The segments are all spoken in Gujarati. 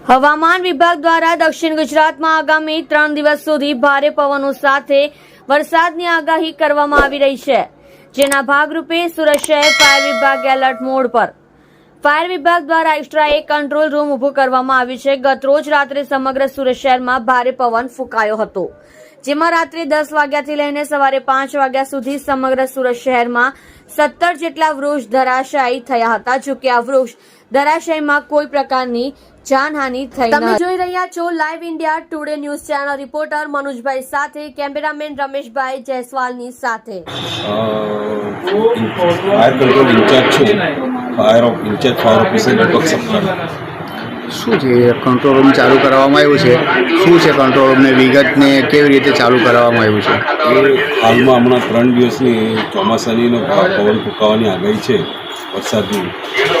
હવામાન વિભાગ દ્વારા દક્ષિણ ગુજરાતમાં આગામી 3 દિવસ સુધી ભારે પવનો સાથે વરસાદની આગાહી કરવામાં આવી રહી છે, જેના ભાગરૂપે સુરત શહેર ફાયર વિભાગે એલર્ટ મોડ પર ફાયર વિભાગ દ્વારા એક્સ્ટ્રા એક કંટ્રોલ રૂમ ઉભો કરવામાં આવ્યું છે। ગતરોજ રાત્રે સમગ્ર સુરત શહેરમાં ભારે પવન ફૂંકાયો હતો, જેમાં રાત્રે 10 વાગ્યાથી લઈને સવારે 5 વાગ્યા સુધી સમગ્ર સુરત શહેરમાં 17 જેટલા વૃક્ષ ધરાશાયી થયા હતા। જો કે આ વૃક્ષ ધરાશાયીમાં કોઈ પ્રકારની જાનહાનિ થઈ નથી। તમે જોઈ રહ્યા છો live India Today news channel. Reporter મનોજભાઈ સાથે, કેમેરામેન રમેશભાઈ જયસ્વાલની સાથે। ફાયર કંટ્રોલ ઇન્ચાર્જ છું, ફાયર ઓફિસર દીપક સપ્તાહ। શું છે કંટ્રોલ રૂમ ચાલુ કરવામાં આવ્યું છે? શું છે કંટ્રોલ રૂમને વિગતને કેવી રીતે ચાલુ કરવામાં આવ્યું છે? એ હાલમાં હમણાં 3 દિવસની ચોમાસાની પવન ફૂંકાવાની આગાહી છે, વરસાદની।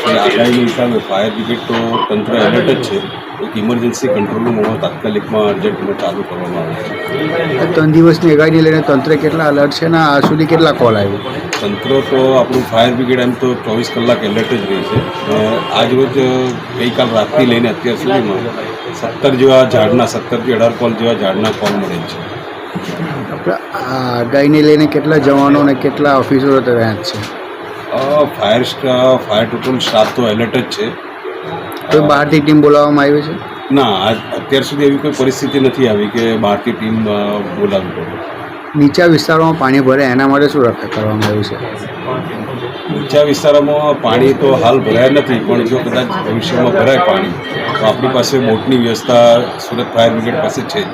એ આગાહીના હિસાબે ફાયર બ્રિગેડ તો તંત્ર એલર્ટ જ છે। એક ઇમરજન્સી કંટ્રોલ રૂમ તાત્કાલિકમાં અર્જન્ટમાં ચાલુ કરવામાં આવે છે। 3 દિવસની આગાહીને લઈને તંત્ર કેટલા એલર્ટ છે ને આ સુધી કેટલા કોલ આવ્યો? તંત્ર તો આપણું ફાયર બ્રિગેડ એમ તો 24 કલાક એલર્ટ જ રહી છે। આજ રોજ ગઈકાલ રાતથી લઈને અત્યાર સુધીમાં 17 જેવા ઝાડના 17 થી 18 કોલ જેવા ઝાડના કોલ મળે છે। આપણે આ આગાહીને લઈને કેટલા જવાનો અને કેટલા ઓફિસરો તૈયાર છે? ફાયર ટોટલ સ્ટાફ તો એલર્ટ જ છે। કોઈ બહારથી ટીમ બોલાવવામાં આવી છે? ના, અત્યાર સુધી એવી કોઈ પરિસ્થિતિ નથી આવી કે બહારથી ટીમ બોલાવવી પડે। નીચા વિસ્તારોમાં પાણી ભરે એના માટે શું રક્ષા કરવામાં આવ્યું છે? નીચા વિસ્તારોમાં પાણી તો હાલ ભરાયા નથી, પણ જો કદાચ ભવિષ્યમાં ભરાય પાણી તો આપણી પાસે બોટની વ્યવસ્થા સુરત ફાયર બ્રિગેડ પાસે છે જ।